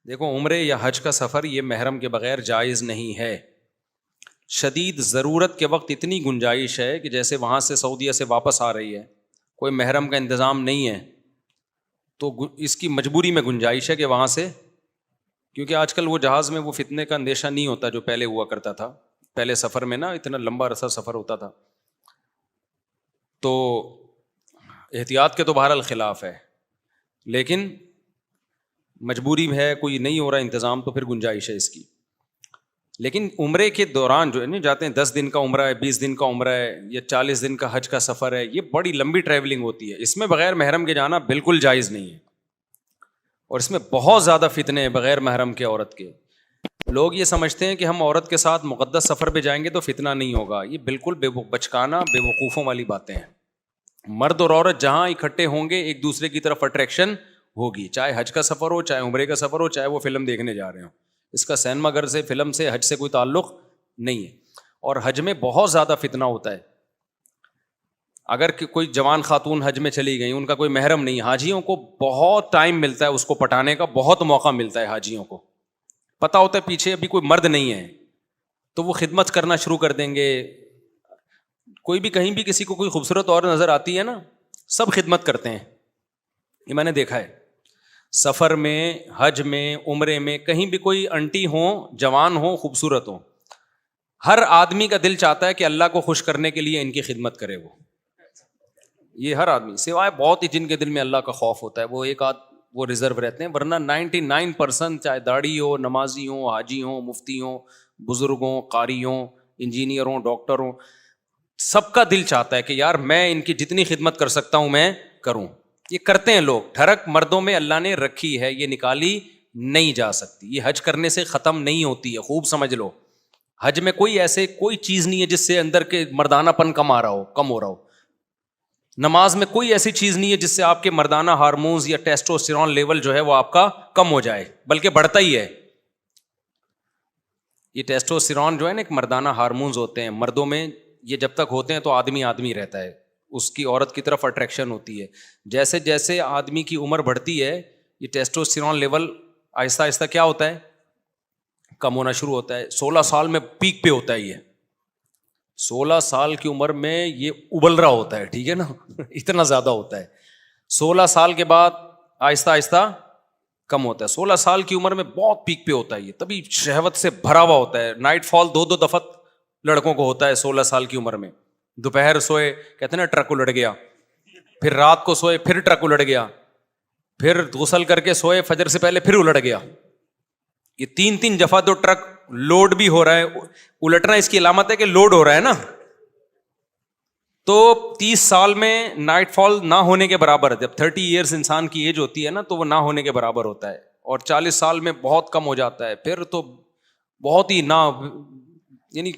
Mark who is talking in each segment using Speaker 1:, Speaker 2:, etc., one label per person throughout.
Speaker 1: دیکھو عمرے یا حج کا سفر یہ محرم کے بغیر جائز نہیں ہے. شدید ضرورت کے وقت اتنی گنجائش ہے کہ جیسے وہاں سے سعودیہ سے واپس آ رہی ہے, کوئی محرم کا انتظام نہیں ہے, تو اس کی مجبوری میں گنجائش ہے کہ وہاں سے, کیونکہ آج کل وہ جہاز میں وہ فتنے کا اندیشہ نہیں ہوتا جو پہلے ہوا کرتا تھا. پہلے سفر میں نا اتنا لمبا عرصہ سفر ہوتا تھا, تو احتیاط کے تو بہرحال خلاف ہے, لیکن مجبوری ہے, کوئی نہیں ہو رہا انتظام, تو پھر گنجائش ہے اس کی. لیکن عمرے کے دوران جو ہے نا جاتے ہیں 10 دن کا عمرہ ہے, 20 دن کا عمرہ ہے, یا 40 دن کا حج کا سفر ہے, یہ بڑی لمبی ٹریولنگ ہوتی ہے, اس میں بغیر محرم کے جانا بالکل جائز نہیں ہے. اور اس میں بہت زیادہ فتنے ہیں بغیر محرم کے عورت کے. لوگ یہ سمجھتے ہیں کہ ہم عورت کے ساتھ مقدس سفر پہ جائیں گے تو فتنہ نہیں ہوگا. یہ بالکل بچکانہ بے وقوفوں والی باتیں ہیں. مرد اور عورت جہاں اکٹھے ہوں گے ایک دوسرے کی طرف اٹریکشن ہوگی, چاہے حج کا سفر ہو, چاہے عمرے کا سفر ہو, چاہے وہ فلم دیکھنے جا رہے ہوں. اس کا سینما گھر سے, فلم سے, حج سے کوئی تعلق نہیں ہے. اور حج میں بہت زیادہ فتنہ ہوتا ہے. اگر کوئی جوان خاتون حج میں چلی گئی, ان کا کوئی محرم نہیں, حاجیوں کو بہت ٹائم ملتا ہے اس کو پٹانے کا, بہت موقع ملتا ہے حاجیوں کو. پتہ ہوتا ہے پیچھے ابھی کوئی مرد نہیں ہے, تو وہ خدمت کرنا شروع کر دیں گے. کوئی بھی کہیں بھی کسی کو کوئی خوبصورت اور نظر آتی ہے نا, سب خدمت کرتے ہیں. یہ میں نے دیکھا ہے سفر میں, حج میں, عمرے میں, کہیں بھی کوئی انٹی ہوں, جوان ہوں, خوبصورت ہوں, ہر آدمی کا دل چاہتا ہے کہ اللہ کو خوش کرنے کے لیے ان کی خدمت کرے. یہ ہر آدمی, سوائے بہت ہی جن کے دل میں اللہ کا خوف ہوتا ہے, وہ ایک آدھ وہ ریزرو رہتے ہیں, ورنہ 99% چاہے داڑھی ہو, نمازی ہوں, حاجی ہوں, مفتی ہوں, بزرگ ہوں, قاری ہوں, انجینئر ہوں, ڈاکٹر ہوں, سب کا دل چاہتا ہے کہ یار میں ان کی جتنی خدمت کر سکتا ہوں میں کروں. یہ کرتے ہیں لوگ. ٹھڑک مردوں میں اللہ نے رکھی ہے, یہ نکالی نہیں جا سکتی. یہ حج کرنے سے ختم نہیں ہوتی ہے, خوب سمجھ لو. حج میں کوئی ایسے کوئی چیز نہیں ہے جس سے اندر کے مردانہ پن کم ہو رہا ہو. نماز میں کوئی ایسی چیز نہیں ہے جس سے آپ کے مردانہ ہارمونز یا ٹیسٹوسٹیرون لیول جو ہے وہ آپ کا کم ہو جائے, بلکہ بڑھتا ہی ہے. یہ ٹیسٹوسٹیرون جو ہے نا ایک مردانہ ہارمونز ہوتے ہیں مردوں میں, یہ جب تک ہوتے ہیں تو آدمی آدمی رہتا ہے, اس کی عورت کی طرف اٹریکشن ہوتی ہے. جیسے جیسے آدمی کی عمر بڑھتی ہے یہ ٹیسٹوسٹیرون لیول آہستہ آہستہ کیا ہوتا ہے, کم ہونا شروع ہوتا ہے. 16 سال میں پیک پہ ہوتا ہے. یہ 16 سال کی عمر میں یہ ابل رہا ہوتا ہے, ٹھیک ہے نا, اتنا زیادہ ہوتا ہے. 16 سال کے بعد آہستہ آہستہ کم ہوتا ہے. 16 سال کی عمر میں بہت پیک پہ ہوتا ہے یہ, تبھی شہوت سے بھرا ہوا ہوتا ہے. نائٹ فال 2 دفعہ لڑکوں کو ہوتا ہے 16 سال کی عمر میں. دوپہر سوئے کہتے ہیں نا ٹرک الٹ گیا, پھر رات کو سوئے پھر ٹرک الٹ گیا, پھر غسل کر کے سوئے فجر سے پہلے پھر الٹ گیا. یہ 3 دفعہ تو ٹرک لوڈ بھی ہو رہا ہے. الٹنا اس کی علامت ہے کہ لوڈ ہو رہا ہے نا. تو 30 سال میں نائٹ فال نہ ہونے کے برابر, جب 30 ایئرس انسان کی ایج ہوتی ہے نا تو وہ نہ ہونے کے برابر ہوتا ہے. اور 40 سال میں بہت کم ہو جاتا ہے, پھر تو بہت ہی نہ, یعنی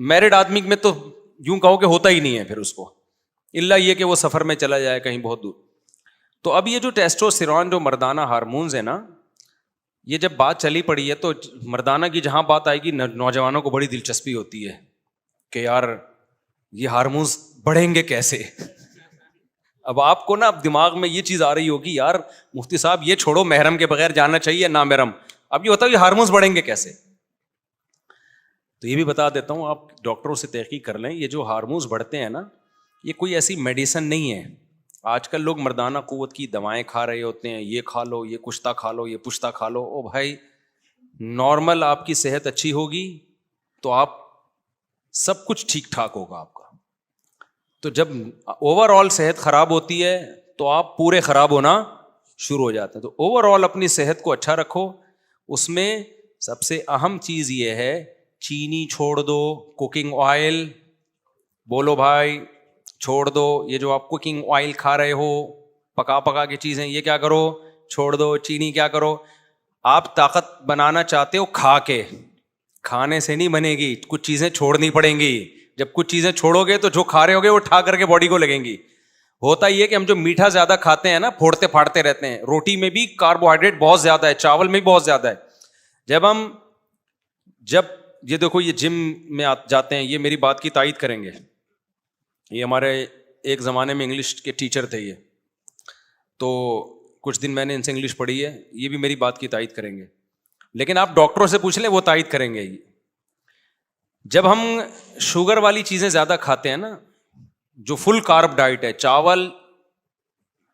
Speaker 1: میرڈ آدمی میں تو یوں کہو کہ ہوتا ہی نہیں ہے پھر اس کو, الا یہ کہ وہ سفر میں چلا جائے کہیں بہت دور. تو اب یہ جو ٹیسٹوسٹیرون جو مردانہ ہارمونز ہے نا, یہ جب بات چلی پڑی ہے تو مردانہ کی جہاں بات آئے گی نوجوانوں کو بڑی دلچسپی ہوتی ہے کہ یار یہ ہارمونز بڑھیں گے کیسے. اب آپ کو نا اب دماغ میں یہ چیز آ رہی ہوگی یار مفتی صاحب یہ چھوڑو, محرم کے بغیر جانا چاہیے نا محرم, اب یہ بتاؤ یہ ہارمونز بڑھیں گے کیسے. تو یہ بھی بتا دیتا ہوں, آپ ڈاکٹروں سے تحقیق کر لیں. یہ جو ہارمونز بڑھتے ہیں نا یہ کوئی ایسی میڈیسن نہیں ہے. آج کل لوگ مردانہ قوت کی دوائیں کھا رہے ہوتے ہیں, یہ کھا لو, یہ کشتا کھا لو, یہ پشتا کھا لو. او بھائی نارمل آپ کی صحت اچھی ہوگی تو آپ سب کچھ ٹھیک ٹھاک ہوگا آپ کا. تو جب اوور آل صحت خراب ہوتی ہے تو آپ پورے خراب ہونا شروع ہو جاتے ہیں. تو اوور آل اپنی صحت کو اچھا رکھو. اس میں سب سے اہم چیز یہ ہے چینی چھوڑ دو, کوکنگ آئل بولو بھائی چھوڑ دو. یہ جو آپ کوکنگ آئل کھا رہے ہو, پکا کی چیزیں, یہ کیا کرو چھوڑ دو. چینی کیا کرو, آپ طاقت بنانا چاہتے ہو کھا کے, کھانے سے نہیں بنے گی, کچھ چیزیں چھوڑنی پڑیں گی. جب کچھ چیزیں چھوڑو گے تو جو کھا رہے ہوگے وہ ٹھا کر کے باڈی کو لگیں گی. ہوتا یہ کہ ہم جو میٹھا زیادہ کھاتے ہیں نا, پھوڑتے پھاڑتے رہتے ہیں. روٹی میں بھی کاربوہائیڈریٹ بہت زیادہ ہے, چاول میں بھی بہت زیادہ ہے. جب یہ دیکھو یہ جم میں جاتے ہیں, یہ میری بات کی تائید کریں گے, یہ ہمارے ایک زمانے میں انگلش کے ٹیچر تھے یہ, تو کچھ دن میں نے ان سے انگلش پڑھی ہے, یہ بھی میری بات کی تائید کریں گے, لیکن آپ ڈاکٹروں سے پوچھ لیں وہ تائید کریں گے. جب ہم شوگر والی چیزیں زیادہ کھاتے ہیں نا, جو فل کارب ڈائٹ ہے, چاول,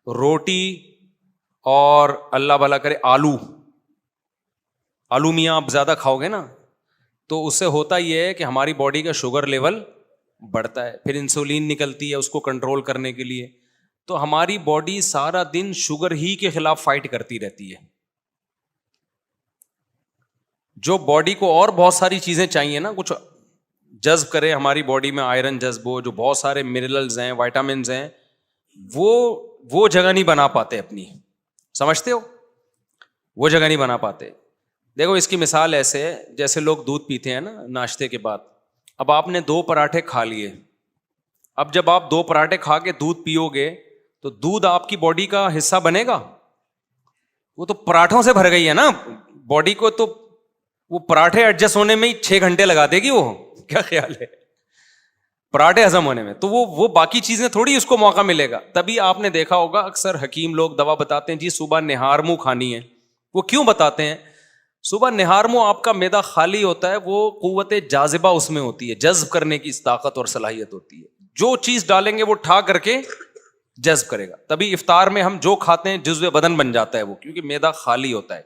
Speaker 1: روٹی اور اللہ بھلا کرے آلو میاں آپ زیادہ کھاؤ گے نا, تو اس سے ہوتا یہ ہے کہ ہماری باڈی کا شوگر لیول بڑھتا ہے, پھر انسولین نکلتی ہے اس کو کنٹرول کرنے کے لیے, تو ہماری باڈی سارا دن شوگر ہی کے خلاف فائٹ کرتی رہتی ہے. جو باڈی کو اور بہت ساری چیزیں چاہیے نا, کچھ جذب کرے ہماری باڈی میں, آئرن جذب ہو, جو بہت سارے منرلز ہیں, وائٹامنز ہیں, وہ جگہ نہیں بنا پاتے اپنی, سمجھتے ہو, وہ جگہ نہیں بنا پاتے. دیکھو اس کی مثال ایسے ہے جیسے لوگ دودھ پیتے ہیں نا ناشتے کے بعد. اب آپ نے 2 پراٹھے کھا لیے, اب جب آپ 2 پراٹھے کھا کے دودھ پیو گے تو دودھ آپ کی باڈی کا حصہ بنے گا؟ وہ تو پراٹھوں سے بھر گئی ہے نا باڈی کو, تو وہ پراٹھے ایڈجسٹ ہونے میں ہی 6 گھنٹے لگا دے گی. وہ کیا خیال ہے پراٹھے ہضم ہونے میں؟ تو وہ باقی چیزیں تھوڑی اس کو موقع ملے گا. تبھی آپ نے دیکھا ہوگا اکثر حکیم لوگ دوا بتاتے ہیں جی صبح نہار منہ کھانی ہے. وہ کیوں بتاتے ہیں؟ صبح نہار منہ آپ کا معدہ خالی ہوتا ہے, وہ قوت جاذبہ اس میں ہوتی ہے, جذب کرنے کی طاقت اور صلاحیت ہوتی ہے. جو چیز ڈالیں گے وہ ٹھا کر کے جذب کرے گا. تبھی افطار میں ہم جو کھاتے ہیں جزو بدن بن جاتا ہے وہ, کیونکہ معدہ خالی ہوتا ہے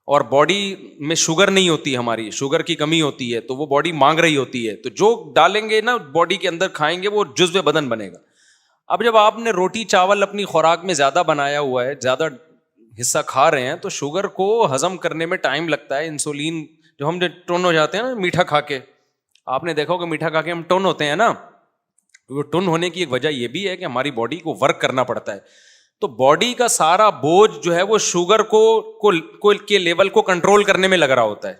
Speaker 1: اور باڈی میں شوگر نہیں ہوتی, ہماری شوگر کی کمی ہوتی ہے, تو وہ باڈی مانگ رہی ہوتی ہے, تو جو ڈالیں گے نا باڈی کے اندر کھائیں گے وہ جزو بدن بنے گا. اب جب آپ نے روٹی چاول اپنی خوراک میں زیادہ بنایا ہوا ہے, زیادہ حصہ کھا رہے ہیں, تو شوگر کو ہضم کرنے میں ٹائم لگتا ہے. انسولین جو ہم ٹن ہو جاتے ہیں نا میٹھا کھا کے, آپ نے دیکھا ہوگا میٹھا کھا کے ہم ٹن ہوتے ہیں نا, وہ ٹن ہونے کی ایک وجہ یہ بھی ہے کہ ہماری باڈی کو ورک کرنا پڑتا ہے. تو باڈی کا سارا بوجھ جو ہے وہ شوگر کو کے لیول کو کنٹرول کرنے میں لگ رہا ہوتا ہے.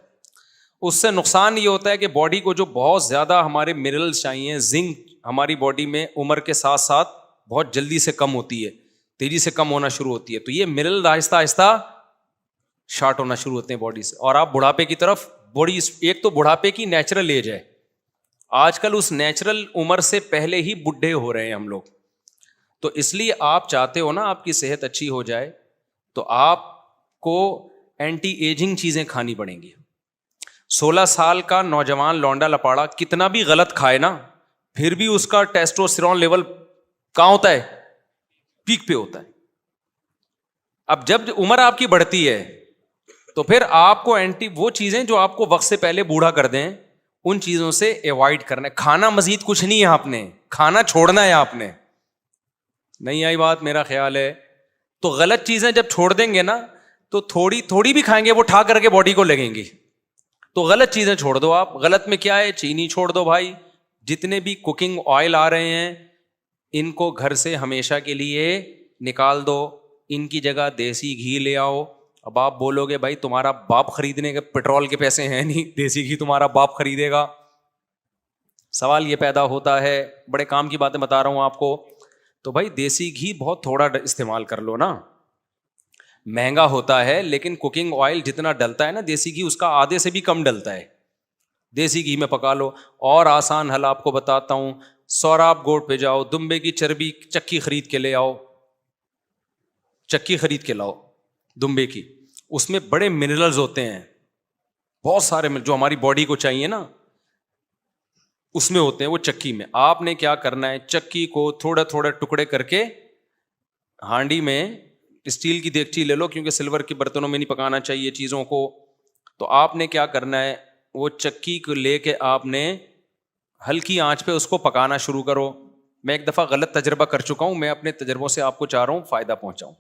Speaker 1: اس سے نقصان یہ ہوتا ہے کہ باڈی کو جو بہت زیادہ ہمارے منرلز چاہیے, زنک ہماری باڈی میں عمر کے ساتھ ساتھ بہت جلدی سے کم ہوتی ہے, تیزی سے کم ہونا شروع ہوتی ہے, تو یہ منرل آہستہ آہستہ شارٹ ہونا شروع ہوتے ہیں باڈی سے, اور آپ بڑھاپے کی طرف باڈی, ایک تو بڑھاپے کی نیچرل ایج ہے, آج کل اس نیچرل عمر سے پہلے ہی بڈھے ہو رہے ہیں ہم لوگ. تو اس لیے آپ چاہتے ہو نا آپ کی صحت اچھی ہو جائے, تو آپ کو اینٹی ایجنگ چیزیں کھانی پڑیں گی. 16 سال کا نوجوان لونڈا لپاڑا کتنا بھی غلط کھائے نا, پھر بھی اس کا ٹیسٹوسٹیرون لیول کہاں ہوتا ہے؟ پیک پہ ہوتا ہے. اب جب عمر آپ کی بڑھتی ہے تو پھر آپ کو وہ چیزیں جو آپ کو وقت سے پہلے بوڑھا کر دیں, ان چیزوں سے ایوائڈ کرنا ہے. کھانا مزید کچھ نہیں ہے, آپ نے کھانا چھوڑنا ہے. آپ نے نہیں آئی بات, میرا خیال ہے. تو غلط چیزیں جب چھوڑ دیں گے نا تو تھوڑی تھوڑی بھی کھائیں گے وہ ٹھا کر کے باڈی کو لگیں گی. تو غلط چیزیں چھوڑ دو آپ. غلط میں کیا ہے؟ چینی چھوڑ دو بھائی. جتنے بھی کوکنگ آئل آ رہے ہیں ان کو گھر سے ہمیشہ کے لیے نکال دو, ان کی جگہ دیسی گھی لے آؤ. اب آپ بولو گے بھائی تمہارا باپ خریدنے کے پیٹرول کے پیسے ہیں نہیں, دیسی گھی تمہارا باپ خریدے گا. سوال یہ پیدا ہوتا ہے, بڑے کام کی باتیں بتا رہا ہوں آپ کو. تو بھائی دیسی گھی بہت تھوڑا استعمال کر لو نا, مہنگا ہوتا ہے لیکن کوکنگ آئل جتنا ڈلتا ہے نا دیسی گھی, اس کا آدھے سے بھی کم ڈلتا ہے. دیسی گھی میں پکا لو. اور آسان حل آپ کو بتاتا ہوں, سوراب گوٹ پہ جاؤ, دمبے کی چربی چکی خرید کے لے آؤ, چکی خرید کے لاؤ دمبے کی. اس میں بڑے منرلز ہوتے ہیں, بہت سارے جو ہماری باڈی کو چاہیے نا اس میں ہوتے ہیں, وہ چکی میں. آپ نے کیا کرنا ہے, چکی کو تھوڑے تھوڑے ٹکڑے کر کے ہانڈی میں, اسٹیل کی دیگچی لے لو کیونکہ سلور کے برتنوں میں نہیں پکانا چاہیے چیزوں کو. تو آپ نے کیا کرنا ہے, وہ چکی کو لے کے آپ نے ہلکی آنچ پہ اس کو پکانا شروع کرو. میں ایک دفعہ غلط تجربہ کر چکا ہوں, میں اپنے تجربوں سے آپ کو چاہ رہا ہوں فائدہ پہنچاؤں.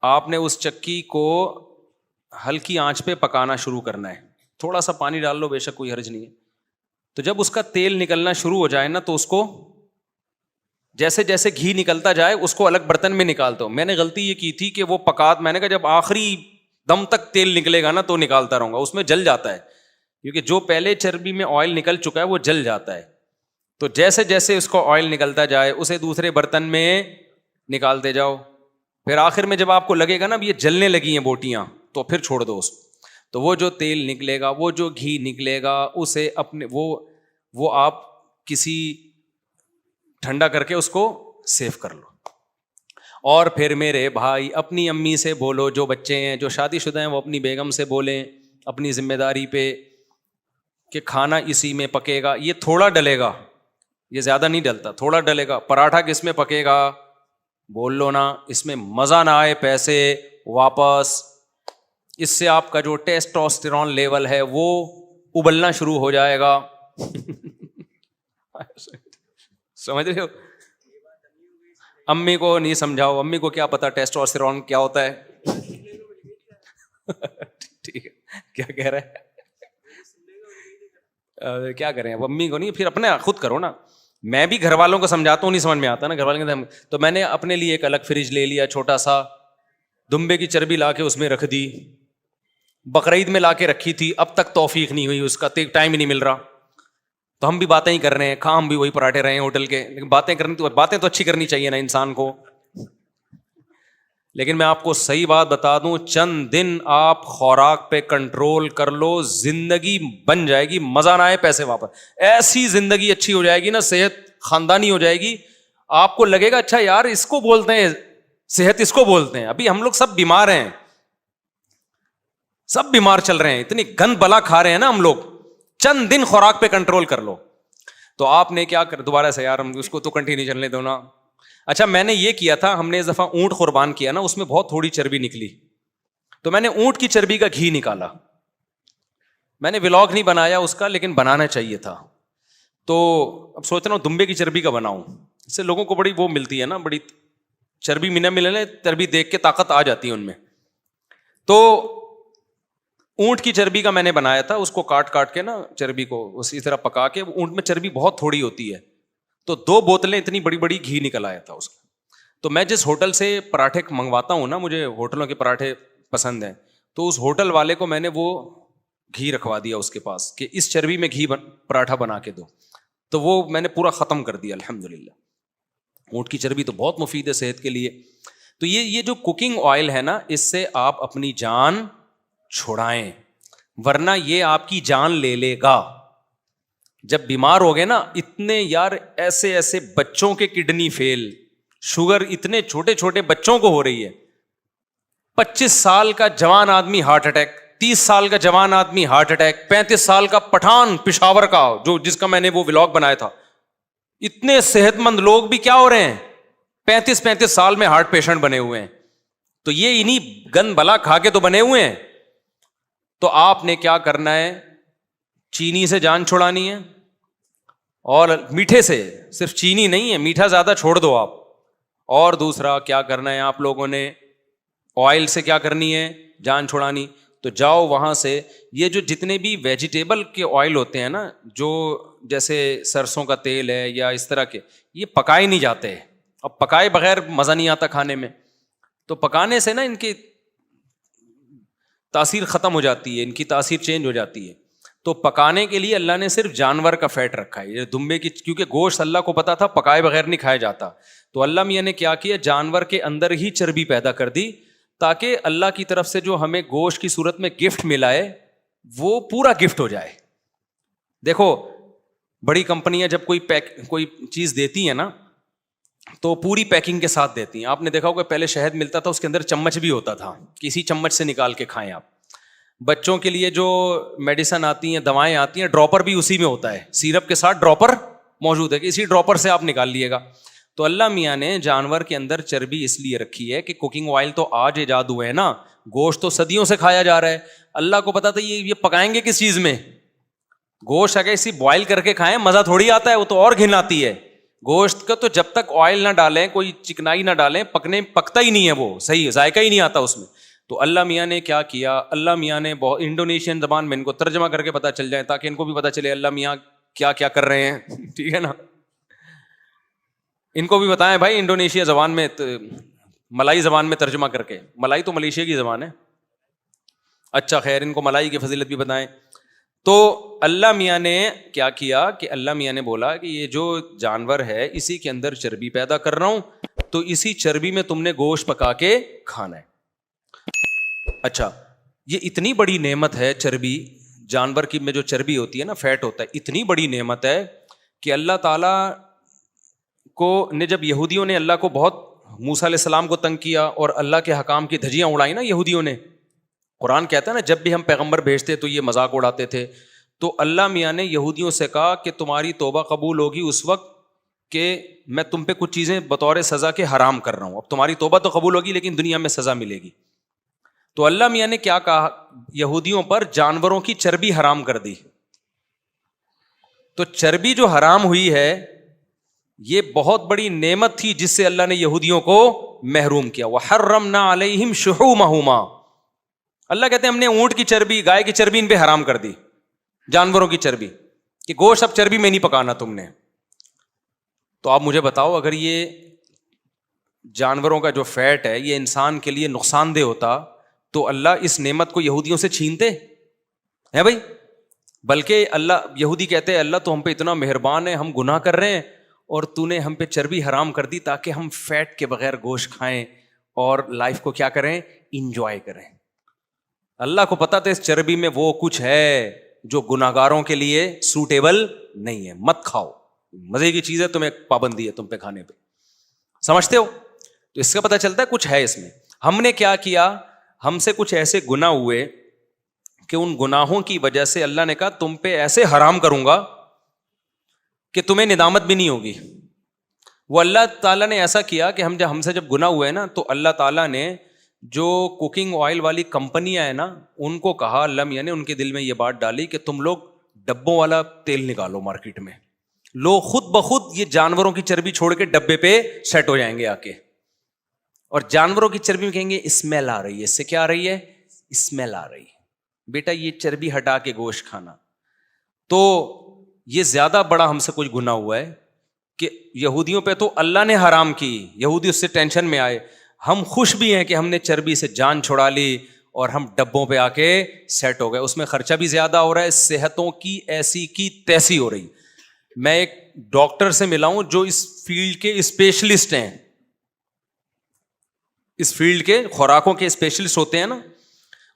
Speaker 1: آپ نے اس چکی کو ہلکی آنچ پہ پکانا شروع کرنا ہے, تھوڑا سا پانی ڈال لو, بے شک کوئی حرج نہیں ہے. تو جب اس کا تیل نکلنا شروع ہو جائے نا تو اس کو جیسے جیسے گھی نکلتا جائے اس کو الگ برتن میں نکالتا ہوں. میں نے غلطی یہ کی تھی کہ وہ میں نے کہا جب آخری دم تک تیل نکلے گا نا تو نکالتا رہوں گا, اس میں جل جاتا ہے کیونکہ جو پہلے چربی میں آئل نکل چکا ہے وہ جل جاتا ہے. تو جیسے جیسے اس کو آئل نکلتا جائے اسے دوسرے برتن میں نکالتے جاؤ. پھر آخر میں جب آپ کو لگے گا نا یہ جلنے لگی ہیں بوٹیاں تو پھر چھوڑ دو اس کو. تو وہ جو تیل نکلے گا, وہ جو گھی نکلے گا, اسے اپنے وہ آپ کسی ٹھنڈا کر کے اس کو سیو کر لو. اور پھر میرے بھائی اپنی امی سے بولو، جو بچے ہیں جو شادی شدہ ہیں وہ اپنی بیگم سے بولیں اپنی ذمہ داری پہ کہ کھانا اسی میں پکے گا، یہ تھوڑا ڈلے گا، یہ زیادہ نہیں ڈلتا، تھوڑا ڈلے گا، پراٹھا کس میں پکے گا بول لو نا، اس میں مزہ نہ آئے پیسے واپس، اس سے آپ کا جو ٹیسٹوسٹیرون لیول ہے وہ ابلنا شروع ہو جائے گا سمجھ رہے ہو؟ امی کو نہیں سمجھاؤ، امی کو کیا پتا ٹیسٹوسٹیرون کیا ہوتا ہے ٹھیک ہے، کیا کہہ رہے ہیں؟ کیا کریں اب، امی کو نہیں، پھر اپنے خود کرو نا. میں بھی گھر والوں کو سمجھاتا ہوں، نہیں سمجھ میں آتا نا گھر والوں کے، تو میں نے اپنے لیے ایک الگ فریج لے لیا چھوٹا سا، دمبے کی چربی لا کے اس میں رکھ دی، بقرعید میں لا کے رکھی تھی، اب تک توفیق نہیں ہوئی اس کا، ٹائم ہی نہیں مل رہا، تو ہم بھی باتیں ہی کر رہے ہیں، کھا ہم بھی وہی پراٹھے رہے ہیں ہوٹل کے، لیکن باتیں تو اچھی کرنی چاہیے نا انسان کو. لیکن میں آپ کو صحیح بات بتا دوں، چند دن آپ خوراک پہ کنٹرول کر لو، زندگی بن جائے گی، مزہ نہ آئے پیسے واپس، ایسی زندگی اچھی ہو جائے گی نا، صحت خاندانی ہو جائے گی، آپ کو لگے گا اچھا یار اس کو بولتے ہیں صحت، اس کو بولتے ہیں. ابھی ہم لوگ سب بیمار ہیں، سب بیمار چل رہے ہیں، اتنی گند بلا کھا رہے ہیں نا ہم لوگ. چند دن خوراک پہ کنٹرول کر لو. تو آپ نے کیا کر، دوبارہ سے یار ہم اس کو تو کنٹینیو چلنے دو نا. اچھا میں نے یہ کیا تھا، ہم نے اس دفعہ اونٹ قربان کیا نا، اس میں بہت تھوڑی چربی نکلی، تو میں نے اونٹ کی چربی کا گھی نکالا. میں نے ولاگ نہیں بنایا اس کا، لیکن بنانا چاہیے تھا. تو اب سوچ رہا ہوں دمبے کی چربی کا بناؤں، اس سے لوگوں کو بڑی وہ ملتی ہے نا، بڑی چربی منا ملے، چربی دیکھ کے طاقت آ جاتی ہے ان میں. تو اونٹ کی چربی کا میں نے بنایا تھا، اس کو کاٹ کاٹ کے نا چربی کو اسی طرح پکا کے، اونٹ میں چربی بہت تھوڑی ہوتی ہے، تو 2 بوتلیں اتنی بڑی بڑی گھی نکل آیا تھا اس کا. تو میں جس ہوٹل سے پراٹھے منگواتا ہوں نا، مجھے ہوٹلوں کے پراٹھے پسند ہیں، تو اس ہوٹل والے کو میں نے وہ گھی رکھوا دیا اس کے پاس کہ اس چربی میں گھی پراٹھا بنا کے دو، تو وہ میں نے پورا ختم کر دیا الحمدللہ. اونٹ کی چربی تو بہت مفید ہے صحت کے لیے. تو یہ جو کوکنگ آئل ہے نا، اس سے آپ اپنی جان چھڑائیں، ورنہ یہ آپ کی جان لے لے گا. جب بیمار ہو گئے نا، اتنے یار ایسے ایسے بچوں کے کڈنی فیل، شوگر اتنے چھوٹے چھوٹے بچوں کو ہو رہی ہے. 25 سال کا جوان آدمی ہارٹ اٹیک، 30 سال کا جوان آدمی ہارٹ اٹیک، 35 سال کا پٹھان پشاور کا جس کا میں نے وہ ولاگ بنایا تھا. اتنے صحت مند لوگ بھی کیا ہو رہے ہیں، 35 سال میں ہارٹ پیشنٹ بنے ہوئے ہیں. تو یہ انہیں گند بلا کھا کے تو بنے ہوئے ہیں. تو آپ نے کیا کرنا ہے، چینی سے جان چھڑانی ہے، اور میٹھے سے، صرف چینی نہیں ہے، میٹھا زیادہ چھوڑ دو آپ. اور دوسرا کیا کرنا ہے آپ لوگوں نے، آئل سے کیا کرنی ہے، جان چھڑانی. تو جاؤ وہاں سے، یہ جو جتنے بھی ویجیٹیبل کے آئل ہوتے ہیں نا، جو جیسے سرسوں کا تیل ہے یا اس طرح کے، یہ پکائے نہیں جاتے. اب پکائے بغیر مزہ نہیں آتا کھانے میں، تو پکانے سے نا ان کی تاثیر ختم ہو جاتی ہے، ان کی تاثیر چینج ہو جاتی ہے. تو پکانے کے لیے اللہ نے صرف جانور کا فیٹ رکھا ہے، یہ دمبے کی، کیونکہ گوشت اللہ کو پتا تھا پکائے بغیر نہیں کھایا جاتا. تو اللہ میاں نے کیا کیا، جانور کے اندر ہی چربی پیدا کر دی، تاکہ اللہ کی طرف سے جو ہمیں گوشت کی صورت میں گفٹ ملا ہے وہ پورا گفٹ ہو جائے. دیکھو بڑی کمپنیاں جب کوئی چیز دیتی ہیں نا، تو پوری پیکنگ کے ساتھ دیتی ہیں. آپ نے دیکھا ہوگا پہلے شہد ملتا تھا، اس کے اندر چمچ بھی ہوتا تھا، کسی چمچ سے نکال کے کھائیں آپ. بچوں کے لیے جو میڈیسن آتی ہیں، دوائیں آتی ہیں، ڈراپر بھی اسی میں ہوتا ہے، سیرپ کے ساتھ ڈراپر موجود ہے کہ اسی ڈراپر سے آپ نکال لیے گا. تو اللہ میاں نے جانور کے اندر چربی اس لیے رکھی ہے کہ کوکنگ آئل تو آج ایجاد ہوئے ہیں نا، گوشت تو صدیوں سے کھایا جا رہا ہے. اللہ کو پتا تھا یہ پکائیں گے کس چیز میں، گوشت اگر اسی بوائل کر کے کھائیں مزہ تھوڑی آتا ہے، وہ تو اور گھن آتی ہے. گوشت کا تو جب تک آئل نہ ڈالیں، کوئی چکنائی نہ ڈالیں، پکتا ہی نہیں ہے، وہ صحیح ذائقہ ہی نہیں آتا اس میں. تو اللہ میاں نے کیا کیا، اللہ میاں نے بہت انڈونیشین زبان میں ان کو ترجمہ کر کے پتہ چل جائے، تاکہ ان کو بھی پتہ چلے اللہ میاں کیا کیا کر رہے ہیں. ٹھیک ہے نا، ان کو بھی بتائیں بھائی انڈونیشیا زبان میں، ملائی زبان میں ترجمہ کر کے. ملائی تو ملیشیا کی زبان ہے. اچھا خیر، ان کو ملائی کی فضیلت بھی بتائیں. تو اللہ میاں نے کیا کیا کہ اللہ میاں نے بولا کہ یہ جو جانور ہے اسی کے اندر چربی پیدا کر رہا ہوں، تو اسی چربی میں تم نے گوشت پکا کے کھانا ہے. اچھا، یہ اتنی بڑی نعمت ہے چربی، جانور کی میں جو چربی ہوتی ہے نا، فیٹ ہوتا ہے، اتنی بڑی نعمت ہے کہ اللہ تعالیٰ کو نے جب یہودیوں نے اللہ کو بہت موسیٰ علیہ السلام کو تنگ کیا اور اللہ کے حکام کی دھجیاں اڑائی نا یہودیوں نے. قرآن کہتا ہے نا جب بھی ہم پیغمبر بھیجتے تو یہ مذاق اڑاتے تھے. تو اللہ میاں نے یہودیوں سے کہا کہ تمہاری توبہ قبول ہوگی اس وقت کہ میں تم پہ کچھ چیزیں بطور سزا کے حرام کر رہا ہوں. اب تمہاری توبہ تو قبول ہوگی لیکن دنیا میں سزا ملے گی. تو اللہ میاں نے کیا کہا, یہودیوں پر جانوروں کی چربی حرام کر دی. تو چربی جو حرام ہوئی ہے یہ بہت بڑی نعمت تھی جس سے اللہ نے یہودیوں کو محروم کیا. وَحَرَّمْنَا عَلَيْهِمْ شُحُومَهُمَا, اللہ کہتے ہیں ہم نے اونٹ کی چربی, گائے کی چربی ان پہ حرام کر دی, جانوروں کی چربی, کہ گوشت اب چربی میں نہیں پکانا تم نے. تو آپ مجھے بتاؤ اگر یہ جانوروں کا جو فیٹ ہے یہ انسان کے لیے نقصان دہ ہوتا تو اللہ اس نعمت کو یہودیوں سے چھینتے ہیں بھائی؟ بلکہ اللہ, یہودی کہتے ہیں اللہ تو ہم پہ اتنا مہربان ہے, ہم گناہ کر رہے ہیں اور تو نے ہم پہ چربی حرام کر دی تاکہ ہم فیٹ کے بغیر گوشت کھائیں اور لائف کو کیا کریں, انجوائے کریں. اللہ کو پتا تھا اس چربی میں وہ کچھ ہے جو گناہگاروں کے لیے سوٹیبل نہیں ہے, مت کھاؤ, مزے کی چیز ہے, تمہیں پابندی ہے تم پہ کھانے پہ, سمجھتے ہو؟ تو اس کا پتہ چلتا ہے کچھ ہے اس میں. ہم نے کیا کیا, ہم سے کچھ ایسے گناہ ہوئے کہ ان گناہوں کی وجہ سے اللہ نے کہا تم پہ ایسے حرام کروں گا کہ تمہیں ندامت بھی نہیں ہوگی. وہ اللہ تعالیٰ نے ایسا کیا کہ ہم سے جب گناہ ہوئے نا تو اللہ تعالیٰ نے جو کوکنگ آئل والی کمپنیاں ہیں نا ان کو کہا, اللہ میاں نے ان کے دل میں یہ بات ڈالی کہ تم لوگ ڈبوں والا تیل نکالو مارکیٹ میں, لوگ خود بخود یہ جانوروں کی چربی چھوڑ کے ڈبے پہ سیٹ ہو جائیں گے آ کے, اور جانوروں کی چربی میں کہیں گے اسمیل آ رہی ہے, اس سے کیا آ رہی ہے, اسمیل آ رہی ہے, بیٹا یہ چربی ہٹا کے گوشت کھانا. تو یہ زیادہ بڑا ہم سے کچھ گناہ ہوا ہے کہ یہودیوں پہ تو اللہ نے حرام کی, یہودی اس سے ٹینشن میں آئے. ہم خوش بھی ہیں کہ ہم نے چربی سے جان چھڑا لی اور ہم ڈبوں پہ آ کے سیٹ ہو گئے. اس میں خرچہ بھی زیادہ ہو رہا ہے, صحتوں کی ایسی کی تیسی ہو رہی. میں ایک ڈاکٹر سے ملا ہوں جو اس فیلڈ کے اسپیشلسٹ ہیں, اس فیلڈ کے خوراکوں کے اسپیشلسٹ ہوتے ہیں نا,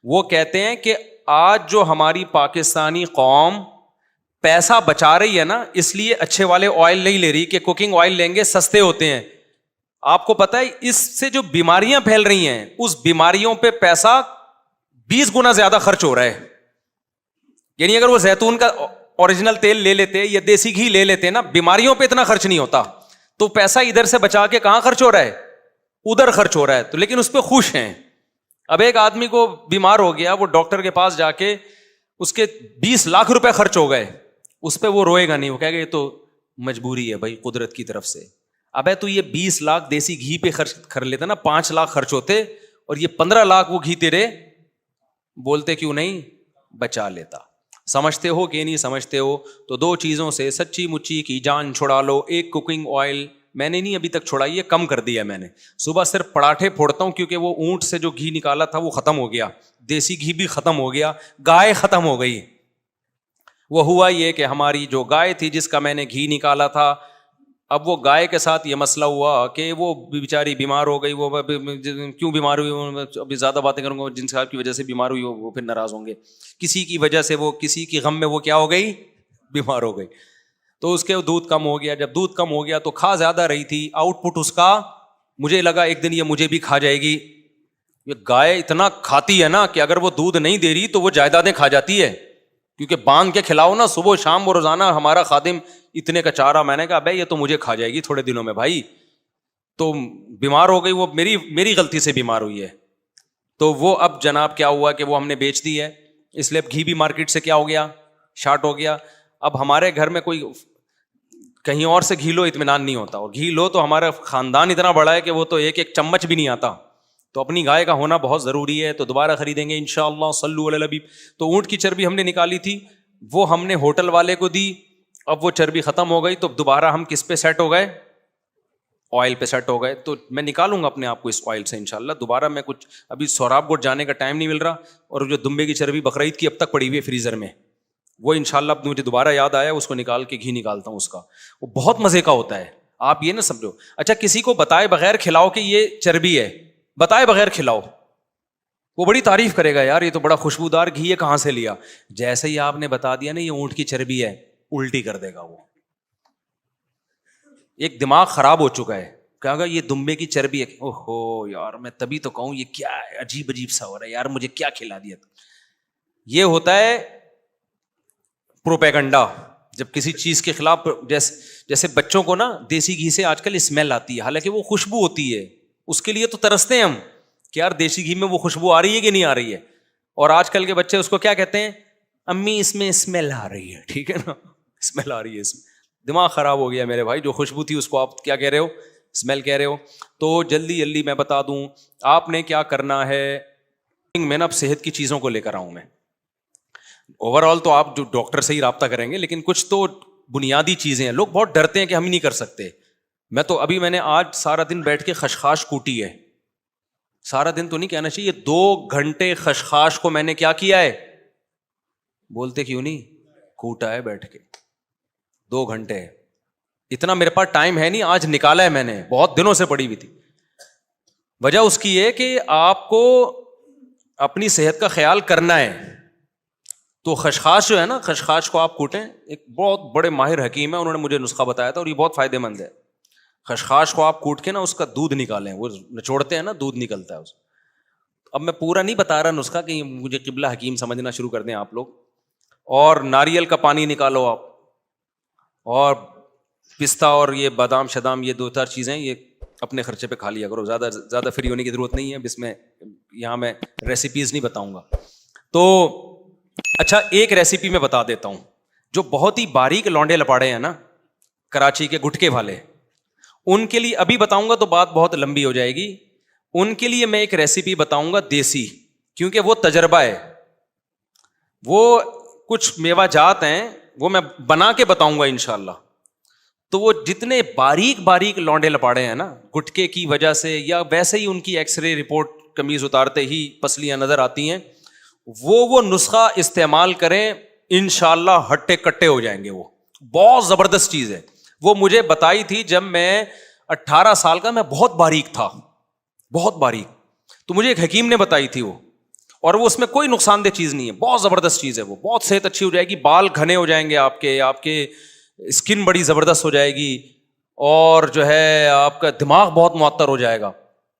Speaker 1: وہ کہتے ہیں کہ آج جو ہماری پاکستانی قوم پیسہ بچا رہی ہے نا اس لیے اچھے والے آئل نہیں لے رہی کہ کوکنگ آئل لیں گے سستے ہوتے ہیں. آپ کو پتا ہے اس سے جو بیماریاں پھیل رہی ہیں اس بیماریوں پہ پیسہ 20 گنا زیادہ خرچ ہو رہا ہے. یعنی اگر وہ زیتون کا اوریجنل تیل لے لیتے یا دیسی گھی لے لیتے نا, بیماریوں پہ اتنا خرچ نہیں ہوتا. تو پیسہ ادھر سے بچا کے کہاں خرچ ہو رہا ہے, ادھر خرچ ہو رہا ہے. تو لیکن اس پہ خوش ہیں. اب ایک آدمی کو بیمار ہو گیا, وہ ڈاکٹر کے پاس جا کے اس کے 20 لاکھ روپے خرچ ہو گئے, اس پہ وہ روئے گا نہیں, وہ کہے گا یہ تو مجبوری ہے بھائی قدرت کی طرف سے. ابے تو یہ 20 لاکھ دیسی گھی پہ خرچ کر لیتا نا, 5 لاکھ خرچ ہوتے اور یہ 15 لاکھ وہ گھی تیرے بولتے کیوں نہیں بچا لیتا. سمجھتے ہو کہ نہیں سمجھتے ہو؟ تو 2 چیزوں سے سچی مچی کی جان چھڑا لو. ایک کوکنگ آئل میں نے نہیں ابھی تک چھڑائی ہے, کم کر دیا میں نے. صبح صرف پراٹھے پھوڑتا ہوں کیونکہ وہ اونٹ سے جو گھی نکالا تھا وہ ختم ہو گیا, دیسی گھی بھی ختم ہو گیا, گائے ختم ہو گئی. وہ ہوا یہ کہ ہماری جو گائے تھی جس کا میں نے گھی نکالا تھا, اب وہ گائے کے ساتھ یہ مسئلہ ہوا کہ وہ بیچاری بیمار ہو گئی. وہ کیوں بیمار ہوئی, ابھی زیادہ باتیں کروں گا, جن صاحب کی وجہ سے بیمار ہوئی وہ پھر ناراض ہوں گے. کسی کی وجہ سے, وہ کسی کی غم میں وہ کیا ہو گئی, بیمار ہو گئی. تو اس کے دودھ کم ہو گیا. جب دودھ کم ہو گیا تو کھا زیادہ رہی تھی, آؤٹ پٹ اس کا مجھے لگا ایک دن یہ مجھے بھی کھا جائے گی. یہ گائے اتنا کھاتی ہے نا کہ اگر وہ دودھ نہیں دے رہی تو وہ جائیدادیں کھا جاتی ہے, کیونکہ باندھ کے کھلاؤ نا صبح شام. وہ روزانہ ہمارا خادم اتنے کا چارہ, میں نے کہا بھائی یہ تو مجھے کھا جائے گی تھوڑے دنوں میں بھائی. تو بیمار ہو گئی, وہ میری غلطی سے بیمار ہوئی ہے. تو وہ اب جناب کیا ہوا کہ وہ ہم نے بیچ دی ہے, اس لیے اب گھی بھی مارکیٹ سے کیا ہو گیا, شارٹ ہو گیا. اب ہمارے گھر میں کوئی کہیں اور سے گھی لو اطمینان نہیں ہوتا, اور گھی لو تو ہمارا خاندان اتنا بڑا ہے کہ وہ تو ایک چمچ بھی نہیں آتا. تو اپنی گائے کا ہونا بہت ضروری ہے. تو دوبارہ خریدیں گے انشاءاللہ, صلو علی الحبیب. تو اونٹ کی چربی ہم نے نکالی تھی, وہ ہم نے ہوٹل والے کو دی. اب وہ چربی ختم ہو گئی تو دوبارہ ہم کس پہ سیٹ ہو گئے, آئل پہ سیٹ ہو گئے. تو میں نکالوں گا اپنے آپ کو اس آئل سے انشاءاللہ. دوبارہ میں کچھ ابھی سوراب گوٹ جانے کا ٹائم نہیں مل رہا, اور جو دمبے کی چربی بقرعید کی اب تک پڑی ہوئی ہے فریزر میں, وہ انشاءاللہ اب مجھے دوبارہ یاد آیا, اس کو نکال کے گھی نکالتا ہوں اس کا. وہ بہت مزے کا ہوتا ہے. آپ یہ نہ سمجھو اچھا کسی کو بتائے بغیر کھلاؤ کہ یہ چربی ہے, بتائے بغیر کھلاؤ, وہ بڑی تعریف کرے گا, یار یہ تو بڑا خوشبودار گھی ہے, کہاں سے لیا. جیسے ہی آپ نے بتا دیا نا یہ اونٹ کی چربی ہے, الٹی کر دے گا وہ. ایک دماغ خراب ہو چکا ہے, کہا گا یہ دمبے کی چربی ہے. اوہو یار میں تبھی تو کہوں یہ کیا ہے, عجیب عجیب سا ہو رہا ہے یار, مجھے کیا کھلا دیا. یہ ہوتا ہے پروپیگنڈا. جب کسی چیز کے خلاف, جیسے بچوں کو نا دیسی گھی سے آج کل اسمیل آتی ہے, حالانکہ وہ خوشبو ہوتی ہے, اس کے لیے تو ترستے ہیں ہم کہ یار دیسی گھی میں وہ خوشبو آ رہی ہے کہ نہیں آ رہی ہے. اور آج کل کے بچے اس کو کیا کہتے ہیں, امی اس میں اسمیل آ رہی ہے. ٹھیک ہے نا, اسمیل آ رہی ہے, اس میں دماغ خراب ہو گیا میرے بھائی. جو خوشبو تھی اس کو آپ کیا کہہ رہے ہو, اسمیل کہہ رہے ہو. تو جلدی میں بتا دوں آپ نے کیا کرنا ہے. میں نا اب صحت کی چیزوں کو لے کر آؤں. میں اوور آل تو آپ جو ڈاکٹر سے ہی رابطہ کریں گے, لیکن کچھ تو بنیادی چیزیں ہیں. لوگ بہت ڈرتے ہیں کہ ہم ہی نہیں کر سکتے. میں نے آج سارا دن بیٹھ کے خشخاش کوٹی ہے. سارا دن تو نہیں کہنا چاہیے, 2 گھنٹے خشخاش کو میں نے کیا کیا ہے, بولتے کیوں نہیں, کوٹا ہے بیٹھ کے 2 گھنٹے. اتنا میرے پاس ٹائم ہے نہیں, آج نکالا ہے میں نے, بہت دنوں سے پڑی ہوئی تھی. وجہ اس کی ہے کہ آپ کو اپنی صحت کا خیال کرنا ہے. تو خشخاش جو ہے نا, خشخاش کو آپ کوٹیں. ایک بہت بڑے ماہر حکیم ہے, انہوں نے مجھے نسخہ بتایا تھا اور یہ بہت فائدے مند ہے. خشخاش کو آپ کوٹ کے نا اس کا دودھ نکالیں, وہ نچوڑتے ہیں نا دودھ نکلتا ہے اس. اب میں پورا نہیں بتا رہا نسخہ کہ مجھے قبلہ حکیم سمجھنا شروع کر دیں آپ لوگ. اور ناریل کا پانی نکالو آپ, اور پستہ اور یہ بادام شدام, یہ 2-4 چیزیں یہ اپنے خرچے پہ کھا لیا کرو. زیادہ فری ہونے کی ضرورت نہیں ہے. اب اس میں یہاں میں ریسیپیز نہیں بتاؤں گا. تو اچھا ایک ریسیپی میں بتا دیتا ہوں. جو بہت ہی باریک لونڈے لپاڑے ہیں نا کراچی کے گٹکے والے, ان کے لیے ابھی بتاؤں گا تو بات بہت لمبی ہو جائے گی. ان کے لیے میں ایک ریسیپی بتاؤں گا دیسی, کیونکہ وہ تجربہ ہے. وہ کچھ میوہ جات ہیں وہ میں بنا کے بتاؤں گا انشاءاللہ. تو وہ جتنے باریک لونڈے لپاڑے ہیں نا گٹکے کی وجہ سے, یا ویسے ہی ان کی ایکس رے رپورٹ قمیض اتارتے ہی پسلیاں نظر آتی ہیں, وہ نسخہ استعمال کریں, انشاءاللہ ہٹے کٹے ہو جائیں گے. وہ بہت زبردست چیز ہے. وہ مجھے بتائی تھی جب میں 18 سال کا, میں بہت باریک تھا, بہت باریک. تو مجھے ایک حکیم نے بتائی تھی وہ, اور وہ اس میں کوئی نقصان دہ چیز نہیں ہے, بہت زبردست چیز ہے. وہ بہت صحت اچھی ہو جائے گی, بال گھنے ہو جائیں گے آپ کے اسکن بڑی زبردست ہو جائے گی, اور جو ہے آپ کا دماغ بہت معطر ہو جائے گا.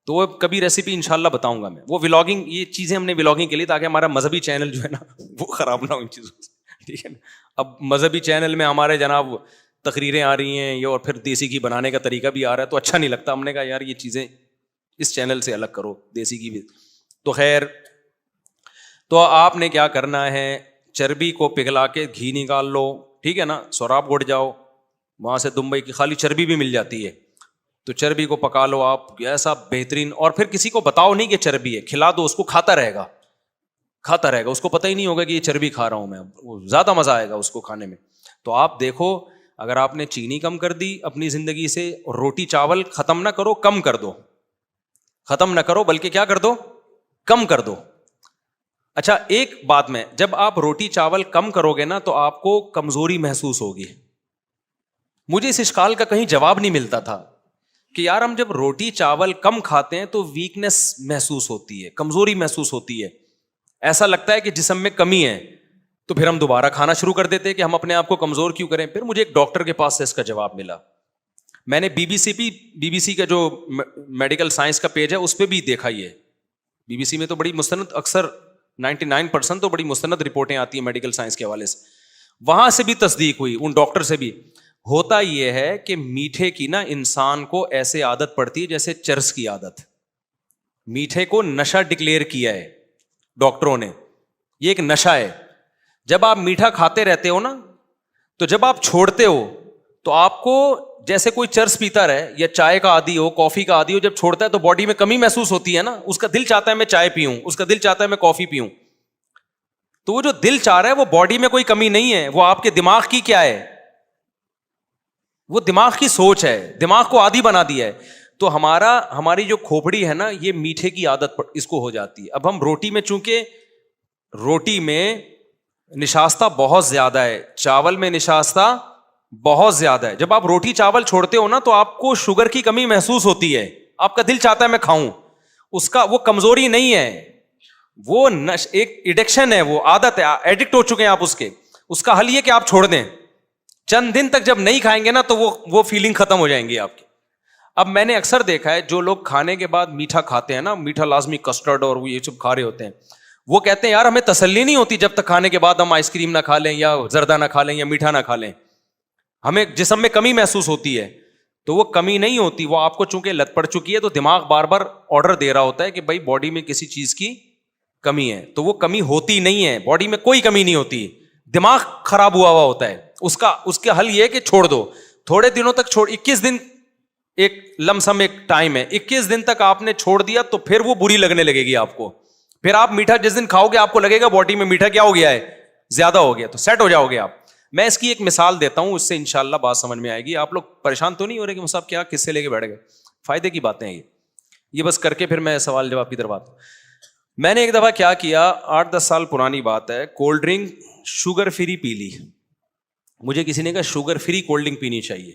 Speaker 1: تو وہ کبھی ریسیپی انشاءاللہ بتاؤں گا میں. وہ ولاگنگ, یہ چیزیں ہم نے ولاگنگ کے لیے, تاکہ ہمارا مذہبی چینل جو ہے نا وہ خراب نہ ہو ان چیزوں سے. ٹھیک ہے نا. اب مذہبی چینل میں ہمارے جناب تقریریں آ رہی ہیں, یہ اور پھر دیسی گھی بنانے کا طریقہ بھی آ رہا ہے, تو اچھا نہیں لگتا. ہم نے کہا یار یہ چیزیں اس چینل سے الگ کرو, دیسی گھی بھی. تو خیر, تو آپ نے کیا کرنا ہے, چربی کو پگھلا کے گھی نکال لو. ٹھیک ہے نا. سوراب گڑ جاؤ, وہاں سے دمبئی کی خالی چربی بھی مل جاتی ہے. تو چربی کو پکا لو آپ ایسا بہترین. اور پھر کسی کو بتاؤ نہیں کہ چربی ہے, کھلا دو اس کو, کھاتا رہے گا, اس کو پتہ ہی نہیں ہوگا کہ یہ چربی کھا رہا ہوں میں. زیادہ مزہ آئے گا اس کو کھانے میں. تو آپ دیکھو, اگر آپ نے چینی کم کر دی اپنی زندگی سے, اور روٹی چاول ختم نہ کرو, کم کر دو, ختم نہ کرو بلکہ کیا کر دو, کم کر دو. اچھا ایک بات میں, جب آپ روٹی چاول کم کرو گے نا تو آپ کو کمزوری محسوس ہوگی. مجھے اس اشکال کا کہیں جواب نہیں ملتا تھا کہ یار ہم جب روٹی چاول کم کھاتے ہیں تو ویکنس محسوس ہوتی ہے, کمزوری محسوس ہوتی ہے, ایسا لگتا ہے کہ جسم میں کمی ہے. تو پھر ہم دوبارہ کھانا شروع کر دیتے کہ ہم اپنے آپ کو کمزور کیوں کریں. پھر مجھے ایک ڈاکٹر کے پاس سے اس کا جواب ملا. میں نے بی بی سی کا جو میڈیکل سائنس کا پیج ہے اس پہ بھی دیکھا. یہ بی بی سی میں تو بڑی مستند, اکثر 99% تو بڑی مستند رپورٹیں آتی ہیں میڈیکل سائنس کے حوالے سے. وہاں سے بھی تصدیق ہوئی, ان ڈاکٹر سے بھی. ہوتا یہ ہے کہ میٹھے کی نا انسان کو ایسے عادت پڑتی ہے جیسے چرس کی عادت. میٹھے کو نشہ ڈکلیئر کیا ہے ڈاکٹروں نے, یہ ایک نشہ ہے. جب آپ میٹھا کھاتے رہتے ہو نا, تو جب آپ چھوڑتے ہو تو آپ کو جیسے کوئی چرس پیتا رہے یا چائے کا عادی ہو, کافی کا عادی ہو, جب چھوڑتا ہے تو باڈی میں کمی محسوس ہوتی ہے نا. اس کا دل چاہتا ہے میں چائے پیوں, اس کا دل چاہتا ہے میں کافی پیوں. تو وہ جو دل چاہ رہا ہے وہ باڈی میں کوئی کمی نہیں ہے, وہ آپ کے دماغ کی کیا ہے, وہ دماغ کی سوچ ہے, دماغ کو عادی بنا دیا ہے. تو ہماری جو کھوپڑی ہے نا, یہ میٹھے کی عادت اس کو ہو جاتی ہے. اب ہم روٹی میں, چونکہ روٹی میں نشاستہ بہت زیادہ ہے, چاول میں نشاستہ بہت زیادہ ہے. جب آپ روٹی چاول چھوڑتے ہو نا تو آپ کو شوگر کی کمی محسوس ہوتی ہے, آپ کا دل چاہتا ہے میں کھاؤں. اس کا وہ کمزوری نہیں ہے, وہ ایک ایڈکشن ہے, وہ عادت ہے, ایڈکٹ ہو چکے ہیں آپ اس کے. اس کا حل یہ کہ آپ چھوڑ دیں. چند دن تک جب نہیں کھائیں گے نا تو وہ فیلنگ ختم ہو جائیں گی آپ کی. اب میں نے اکثر دیکھا ہے جو لوگ کھانے کے بعد میٹھا کھاتے ہیں نا, میٹھا لازمی کسٹرڈ اور یہ سب کھا رہے ہوتے ہیں, وہ کہتے ہیں یار ہمیں تسلی نہیں ہوتی جب تک کھانے کے بعد ہم آئس کریم نہ کھا لیں یا زردہ نہ کھا لیں یا میٹھا نہ کھا لیں, ہمیں جسم میں کمی محسوس ہوتی ہے. تو وہ کمی نہیں ہوتی, وہ آپ کو چونکہ لت پڑ چکی ہے تو دماغ بار بار آرڈر دے رہا ہوتا ہے کہ بھائی باڈی میں کسی چیز کی کمی ہے, تو وہ کمی ہوتی نہیں ہے, باڈی میں کوئی کمی نہیں ہوتی, دماغ خراب ہوا ہوتا ہے. اس کا حل یہ ہے کہ چھوڑ دو, تھوڑے دنوں تک چھوڑ, 21 دن ایک لمسم ایک ٹائم ہے, 21 دن تک آپ نے چھوڑ دیا تو پھر وہ بری لگنے لگے گی آپ کو. پھر آپ میٹھا جس دن کھاؤ گے آپ کو لگے گا باڈی میں میٹھا کیا ہو گیا ہے, زیادہ ہو گیا, تو سیٹ ہو جاؤ گے آپ. میں اس کی ایک مثال دیتا ہوں, اس سے انشاءاللہ بات سمجھ میں آئے گی. آپ لوگ پریشان تو نہیں ہو رہے کہ مصعب کیا کس سے لے کے بیٹھ گئے, فائدے کی باتیں ہیں یہ بس کر کے پھر میں سوال جواب کی طرف آتا ہوں. میں نے ایک دفعہ کیا کیا, 8-10 سال پرانی بات ہے, کولڈ ڈرنک شوگر فری پی لی. مجھے کسی نے کہا شوگر فری کولڈ ڈرنک پینی چاہیے.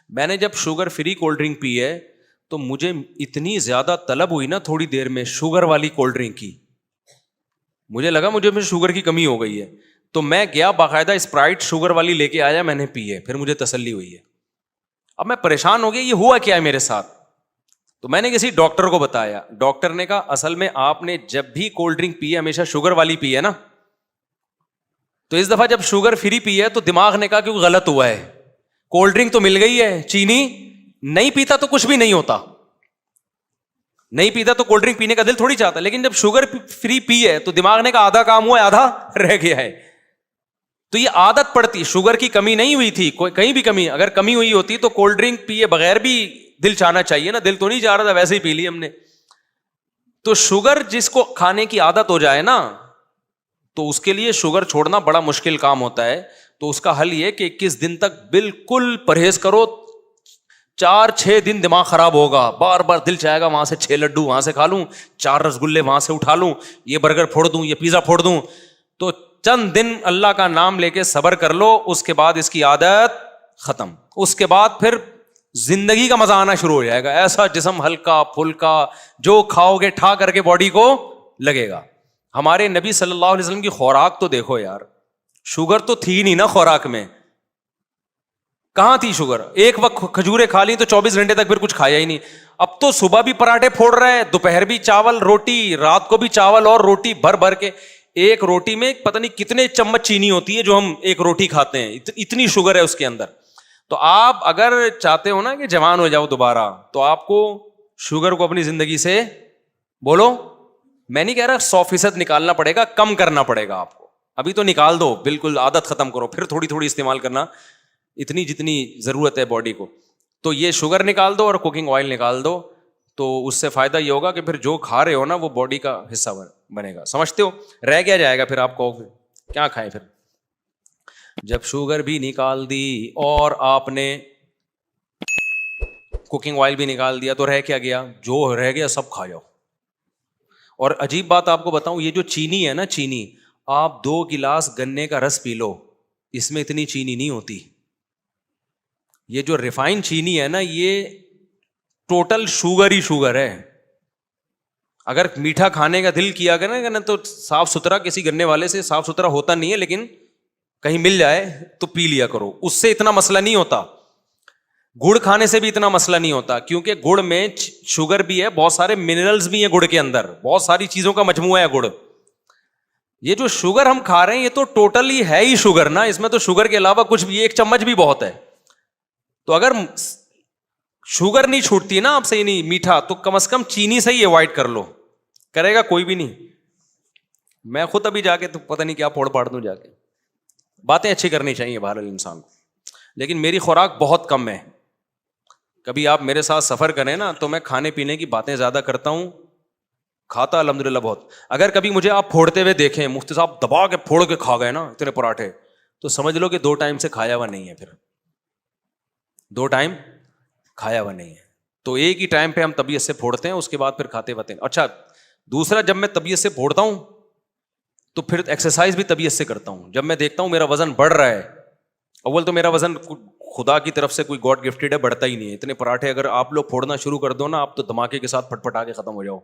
Speaker 1: میں نے جب شوگر فری کولڈ ڈرنک پی ہے تو مجھے اتنی زیادہ طلب ہوئی نا تھوڑی دیر میں شوگر والی کولڈ ڈرنک کی, مجھے لگا مجھے شوگر کی کمی ہو گئی ہے. تو میں گیا باقاعدہ اسپرائٹ شوگر والی لے کے آیا, میں نے پی ہے, پھر مجھے تسلی ہوئی ہے. اب میں پریشان ہو گیا یہ ہوا کیا ہے میرے ساتھ. تو میں نے کسی ڈاکٹر کو بتایا, ڈاکٹر نے کہا اصل میں آپ نے جب بھی کولڈ ڈرنک پی ہے ہمیشہ شوگر والی پی ہے نا, تو اس دفعہ جب شوگر فری پی ہے تو دماغ نے کہا کہ غلط ہوا ہے, کولڈ ڈرنک تو مل گئی ہے, چینی نہیں پیتا تو کچھ بھی نہیں ہوتا, نہیں پیتا تو کولڈ ڈرنک پینے کا دل تھوڑی چاہتا, لیکن جب شوگر فری پی ہے تو دماغ نے کہا آدھا کام ہوا ہے آدھا رہ گیا ہے. تو یہ عادت پڑتی, شوگر کی کمی نہیں ہوئی تھی, کوئی کہیں بھی کمی, اگر کمی ہوئی ہوتی تو کولڈ ڈرنک پیے بغیر بھی دل چاہنا چاہیے نا, دل تو نہیں چاہ رہا تھا ویسے ہی پی لی ہم نے. تو شوگر جس کو کھانے کی عادت ہو جائے نا تو اس کے لیے شوگر چھوڑنا بڑا مشکل کام ہوتا ہے. تو اس کا حل یہ کہ 21 دن تک بالکل پرہیز کرو, 4-6 دن دماغ خراب ہوگا, بار بار دل چاہے گا وہاں سے 6 لڈو وہاں سے کھا لوں, 4 رسگلے وہاں سے اٹھا لوں, یہ برگر پھوڑ دوں, یہ پیزا پھوڑ دوں. تو چند دن اللہ کا نام لے کے صبر کر لو, اس کے بعد اس کی عادت ختم, اس کے بعد پھر زندگی کا مزہ آنا شروع ہو جائے گا. ایسا جسم ہلکا پھلکا, جو کھاؤ گے ٹھا کر کے باڈی کو لگے گا. ہمارے نبی صلی اللہ علیہ وسلم کی خوراک تو دیکھو یار, شوگر تو تھی نہیں نا خوراک میں, کہاں تھی شوگر. ایک وقت کھجوریں کھا لی تو 24 گھنٹے تک پھر کچھ کھایا ہی نہیں. اب تو صبح بھی پراٹھے پھوڑ رہے ہیں, دوپہر بھی چاول روٹی, رات کو بھی چاول اور روٹی بھر بھر کے. ایک روٹی میں پتہ نہیں کتنے چمچ چینی ہوتی ہے جو ہم ایک روٹی کھاتے ہیں, اتنی شوگر ہے اس کے اندر. تو آپ اگر چاہتے ہو نا کہ جوان ہو جاؤ دوبارہ, تو آپ کو شوگر کو اپنی زندگی سے بولو, میں نہیں کہہ رہا 100% نکالنا پڑے گا, کم کرنا پڑے گا آپ کو. ابھی تو نکال دو, بالکل عادت ختم کرو, پھر تھوڑی تھوڑی استعمال کرنا اتنی جتنی ضرورت ہے باڈی کو. تو یہ شوگر نکال دو اور کوکنگ آئل نکال دو, تو اس سے فائدہ یہ ہوگا کہ پھر جو کھا رہے ہو نا وہ باڈی کا حصہ بنے گا. سمجھتے ہو, رہ کیا جائے گا پھر آپ کو, کیا کھائیں پھر. جب شوگر بھی نکال دی اور آپ نے کوکنگ آئل بھی نکال دیا تو رہ کیا گیا, جو رہ گیا سب کھا جاؤ. اور عجیب بات آپ کو بتاؤں, یہ جو چینی ہے نا, چینی آپ 2 گلاس گنے کا رس پی لو, اس میں اتنی چینی نہیں ہوتی. یہ جو ریفائن چینی ہے نا یہ ٹوٹل شوگر ہی شوگر ہے. اگر میٹھا کھانے کا دل کیا کرے نا تو صاف ستھرا کسی گنے والے سے, صاف ستھرا ہوتا نہیں ہے لیکن کہیں مل جائے تو پی لیا کرو, اس سے اتنا مسئلہ نہیں ہوتا. گڑ کھانے سے بھی اتنا مسئلہ نہیں ہوتا, کیونکہ گڑ میں شوگر بھی ہے, بہت سارے منرلز بھی ہیں گڑ کے اندر, بہت ساری چیزوں کا مجموعہ ہے گڑ. یہ جو شوگر ہم کھا رہے ہیں یہ تو ٹوٹلی ہے ہی شوگر نا, اس میں تو شوگر کے علاوہ کچھ بھی, 1 چمچ بھی بہت ہے. تو اگر شوگر نہیں چھوٹتی نا آپ سے, ہی نہیں میٹھا, تو کم از کم چینی سے ہی اوائڈ کر لو. کرے گا کوئی بھی نہیں. میں خود ابھی جا کے تو پتہ نہیں کیا پھوڑ پاڑ دوں جا کے. باتیں اچھی کرنی چاہیے بہرحال انسان کو, لیکن میری خوراک بہت کم ہے. کبھی آپ میرے ساتھ سفر کریں نا تو میں کھانے پینے کی باتیں زیادہ کرتا ہوں, کھاتا الحمدللہ بہت. اگر کبھی مجھے آپ پھوڑتے ہوئے دیکھیں, مفتی صاحب دبا کے پھوڑ کے کھا گئے نا اتنے پراٹھے, تو سمجھ لو کہ 2 ٹائم سے کھایا ہوا نہیں ہے, پھر 2 ٹائم کھایا ہوا نہیں ہے. تو ایک ہی ٹائم پہ ہم طبیعت سے پھوڑتے ہیں, اس کے بعد پھر کھاتے ہوتے ہیں. اچھا دوسرا, جب میں طبیعت سے پھوڑتا ہوں تو پھر ایکسرسائز بھی طبیعت سے کرتا ہوں. جب میں دیکھتا ہوں میرا وزن بڑھ رہا ہے, اول تو میرا وزن خدا کی طرف سے کوئی گاڈ گفٹڈ ہے, بڑھتا ہی نہیں ہے. اتنے پراٹھے اگر آپ لوگ پھوڑنا شروع کر دو نا, آپ تو دھماکے کے ساتھ پھٹ پٹا کے ختم ہو جاؤ.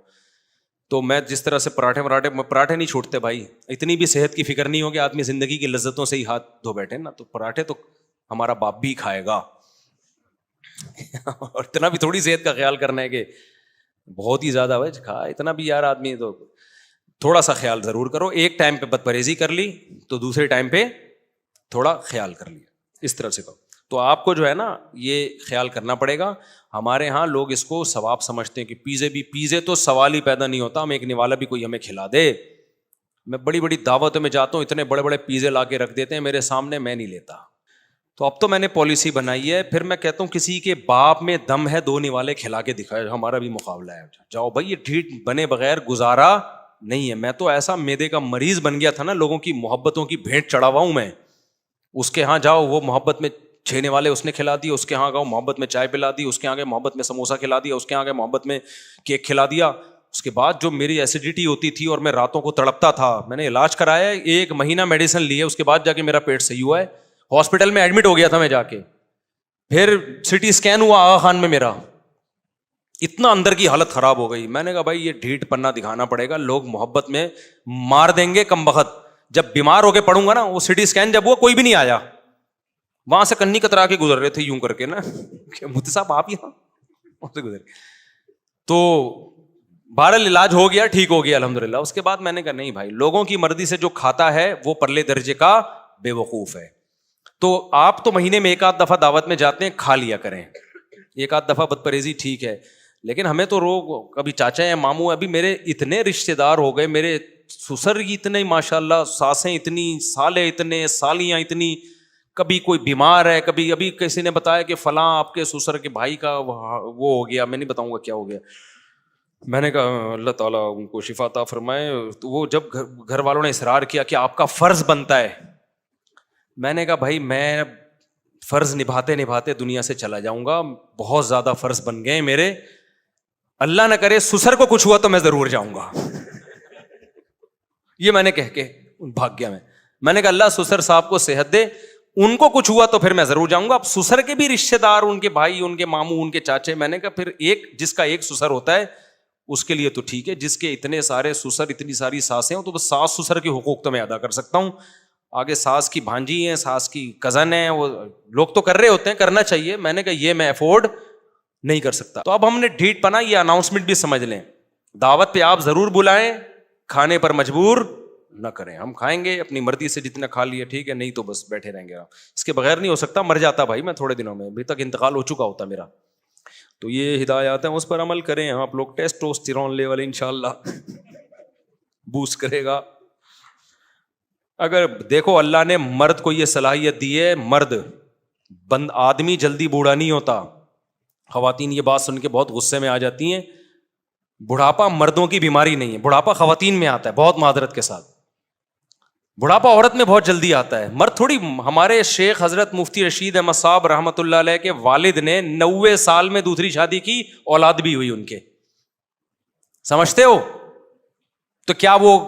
Speaker 1: تو میں جس طرح سے پراٹھے نہیں چھوٹتے بھائی. اتنی بھی صحت کی فکر نہیں ہوگی, آدمی زندگی کی لذتوں سے ہی ہاتھ دھو بیٹھے نا, تو پراٹھے تو ہمارا باپ بھی کھائے گا. اور اتنا بھی تھوڑی صحت کا خیال کرنا ہے کہ بہت ہی زیادہ بھائی کھا اتنا بھی یار آدمی, تو تھوڑا سا خیال ضرور کرو. ایک ٹائم پہ بد پرہیزی کر لی تو دوسرے ٹائم پہ تھوڑا خیال کر لیا, اس طرح سے کرو. تو آپ کو جو ہے نا یہ خیال کرنا پڑے گا. ہمارے ہاں لوگ اس کو ثواب سمجھتے ہیں کہ پیزے تو سوال ہی پیدا نہیں ہوتا, ہم ایک نوالا بھی کوئی ہمیں کھلا دے. میں بڑی بڑی دعوتوں میں جاتا ہوں, اتنے بڑے بڑے پیزے لا کے رکھ دیتے ہیں میرے سامنے, میں نہیں لیتا. تو اب تو میں نے پالیسی بنائی ہے, پھر میں کہتا ہوں کسی کے باپ میں دم ہے 2 نوالے کھلا کے دکھائے, ہمارا بھی مقابلہ ہے. جاؤ بھائی, یہ ڈھیٹ بنے بغیر گزارا نہیں ہے. میں تو ایسا میدے کا مریض بن گیا تھا نا, لوگوں کی محبتوں کی بھیٹ چڑھا ہوا ہوں میں. اس کے ہاں جاؤ, وہ محبت میں 6 نوالے اس نے کھلا دی, اس کے ہاں گاؤ محبت میں چائے پلا دی, اس کے آگے محبت میں سموسا کھلا دیا, اس کے آگے محبت میں کیک کھلا دیا. اس کے بعد جو میری ایسیڈیٹی ہوتی تھی اور میں راتوں کو تڑپتا تھا, میں نے علاج کرایا, 1 مہینہ میڈیسن لی ہے, اس کے بعد جا کے میرا پیٹ صحیح ہوا ہے. ہاسپٹل میں ایڈمٹ ہو گیا تھا میں جا کے, پھر سٹی اسکین ہوا آغا خان میں میرا, اتنا اندر کی حالت خراب ہو گئی. میں نے کہا بھائی یہ ڈھیٹ پنا دکھانا پڑے گا, لوگ محبت میں مار دیں گے کم بخت. جب بیمار ہو کے پڑوں گا نا, وہ سٹی اسکین جب ہوا کوئی بھی نہیں آیا, وہاں سے کنی کترا کے گزر رہے تھے یوں کر کے نا, مفتی صاحب آپ یہاں سے گزر. تو بہرحال علاج ہو گیا, ٹھیک ہو گیا الحمدللہ. اس کے بعد میں نے کہا نہیں بھائی, لوگوں کی مرضی سے جو کھاتا ہے وہ پرلے درجے کا بے وقوف ہے. تو آپ تو مہینے میں 1 آدھ دفعہ دعوت میں جاتے ہیں, کھا لیا کریں 1 آدھ دفعہ بد پرہیزی ٹھیک ہے, لیکن ہمیں تو روگ کبھی چاچا ہیں ماموں. ابھی میرے اتنے رشتے دار ہو گئے, میرے سسر کی اتنے ماشاء اللہ, ساسیں اتنی, سالے اتنے, سالیاں اتنی, کبھی کوئی بیمار ہے, کبھی ابھی کسی نے بتایا کہ فلاں آپ کے سسر کے بھائی کا وہ ہو گیا, میں نہیں بتاؤں گا کیا ہو گیا. میں نے کہا اللہ تعالیٰ ان کو شفا عطا فرمائے. تو وہ جب گھر والوں نے اصرار کیا کہ آپ کا فرض بنتا ہے, میں نے کہا بھائی میں فرض نبھاتے نبھاتے دنیا سے چلا جاؤں گا, بہت زیادہ فرض بن گئے میرے, اللہ نہ کرے سسر کو کچھ ہوا تو میں ضرور جاؤں گا. یہ میں نے کہہ کے بھاگ گیا. میں نے کہا اللہ سسر صاحب کو صحت دے, ان کو کچھ ہوا تو پھر میں ضرور جاؤں گا. اب سسر کے بھی رشتے دار, ان کے بھائی, ان کے ماموں, ان کے چاچے. میں نے کہا پھر جس کا ایک سسر ہوتا ہے اس کے لیے تو ٹھیک ہے, جس کے اتنے سارے سسر, اتنی ساری ساسیں ہوں, تو بس ساس سسر کے حقوق تو میں ادا کر سکتا ہوں. آگے ساس کی بھانجی ہیں, ساس کی کزن ہیں, وہ لوگ تو کر رہے ہوتے ہیں, کرنا چاہیے. میں نے کہا یہ میں افورڈ نہیں کر سکتا. تو اب ہم نے ڈھیٹ پنا یہ اناؤنسمنٹ بھی سمجھ لیں, دعوت پہ آپ ضرور بلائیں, کھانے پر مجبور نہ کریں. ہم کھائیں گے اپنی مرضی سے, جتنا کھا لیے ٹھیک ہے, نہیں تو بس بیٹھے رہیں گے. اس کے بغیر نہیں ہو سکتا, مر جاتا بھائی میں تھوڑے دنوں میں, ابھی تک انتقال ہو چکا ہوتا میرا. تو یہ ہدایات ہیں, اس پر عمل کریں آپ لوگ. ٹیسٹوسٹیرون لیول انشاءاللہ بوسٹ کرے گا. اگر دیکھو اللہ نے مرد کو یہ صلاحیت دی ہے, مرد آدمی جلدی بوڑھا نہیں ہوتا. خواتین یہ بات سن کے بہت غصے میں آ جاتی ہیں, بڑھاپا مردوں کی بیماری نہیں ہے, بڑھاپا خواتین میں آتا ہے. بہت معذرت کے ساتھ, بڑھاپا عورت میں بہت جلدی آتا ہے, مرد تھوڑی. ہمارے شیخ حضرت مفتی رشید احمد صاحب رحمۃ اللہ علیہ کے والد نے 90 سال میں دوسری شادی کی, اولاد بھی ہوئی ان کے. سمجھتے ہو؟ تو کیا وہ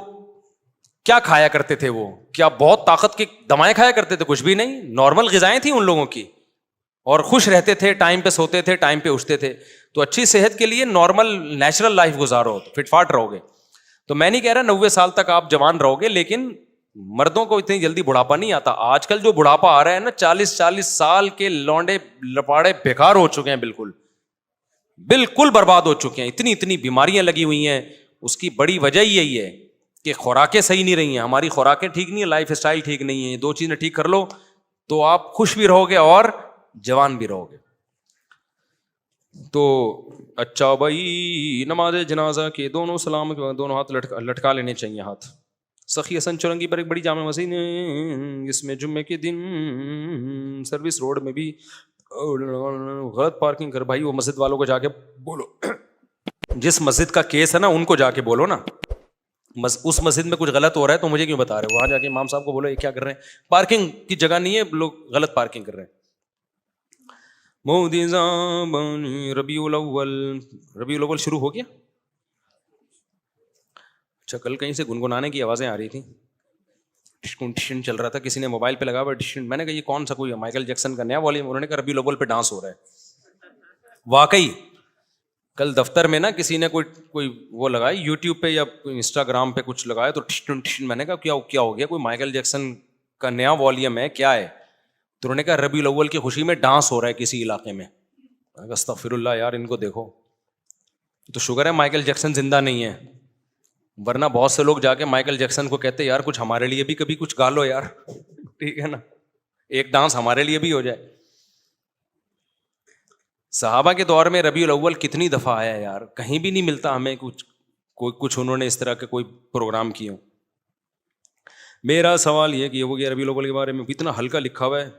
Speaker 1: کیا کھایا کرتے تھے, وہ کیا بہت طاقت کی دوائیں کھایا کرتے تھے؟ کچھ بھی نہیں, نارمل غذائیں تھیں ان لوگوں کی, اور خوش رہتے تھے, ٹائم پہ سوتے تھے, ٹائم پہ اٹھتے تھے. تو اچھی صحت کے لیے نارمل نیچرل لائف گزارو تو فٹ فاٹ رہو گے. تو میں نہیں کہہ رہا 90 سال تک آپ جوان رہو گے, لیکن مردوں کو اتنی جلدی بڑھاپا نہیں آتا. آج کل جو بڑھاپا آ رہا ہے نا, 40 سال کے لونڈے لپاڑے بیکار ہو چکے ہیں, بالکل بالکل برباد ہو چکے ہیں. اتنی بیماریاں لگی ہوئی ہیں. اس کی بڑی وجہ یہی ہے کہ خوراکیں صحیح نہیں رہی ہیں, ہماری خوراکیں ٹھیک نہیں ہے, لائف اسٹائل ٹھیک نہیں ہے. 2 چیزیں ٹھیک کر لو تو آپ خوش بھی رہو گے اور جوان بھی رہو گے. تو اچھا بھائی, نماز جنازہ کے دونوں سلام کے بعد دونوں ہاتھ لٹکا لینے چاہیے. ہاتھ سخی حسن چورنگی پر ایک بڑی جامع مسجد ہے, اس میں جمعے کے دن سروس روڈ میں بھی غلط پارکنگ کر. بھائی وہ مسجد والوں کو جا کے بولو, جس مسجد کا کیس ہے نا ان کو جا کے بولو نا, اس مسجد میں کچھ غلط ہو رہا ہے تو مجھے کیوں بتا رہے ہو, وہاں جا کے امام صاحب کو بولو یہ کیا کر رہے ہیں, پارکنگ کی جگہ نہیں ہے, لوگ غلط پارکنگ کر رہے ہیں. ربیع الاول شروع ہو گیا. اچھا, کل کہیں سے گنگنانے کی آوازیں آ رہی تھیں, ٹشن چل رہا تھا, کسی نے موبائل پہ لگا ہوا ٹشن. میں نے کہا یہ کون سا کوئی مائیکل جیکسن کا نیا والیوم. انہوں نے کہا ربیع الاول پہ ڈانس ہو رہا ہے. واقعی کل دفتر میں نا کسی نے کوئی وہ لگائی یوٹیوب پہ یا انسٹاگرام پہ کچھ لگایا تو ٹشن. میں نے کہا کیا ہو گیا, کوئی مائیکل جیکسن کا نیا والیوم ہے کیا ہے؟ تو انہوں نے کہا ربیع الاول کی خوشی میں ڈانس ہو رہا ہے کسی علاقے میں. استغفر اللہ یار، ان کو دیکھو تو شکر ہے مائیکل جیکسن زندہ نہیں ہے، ورنہ بہت سے لوگ جا کے مائیکل جیکسن کو کہتے یار کچھ ہمارے لیے بھی کبھی کچھ گا لو یار، ٹھیک ہے نا، ایک ڈانس ہمارے لیے بھی ہو جائے۔ صحابہ کے دور میں ربیع الاول کتنی دفعہ آیا یار، کہیں بھی نہیں ملتا ہمیں کچھ انہوں نے اس طرح کے کوئی پروگرام کیے ہوں۔ میرا سوال یہ کہ وہ ربیع الاول کے بارے میں اتنا ہلکا لکھا ہوا ہے،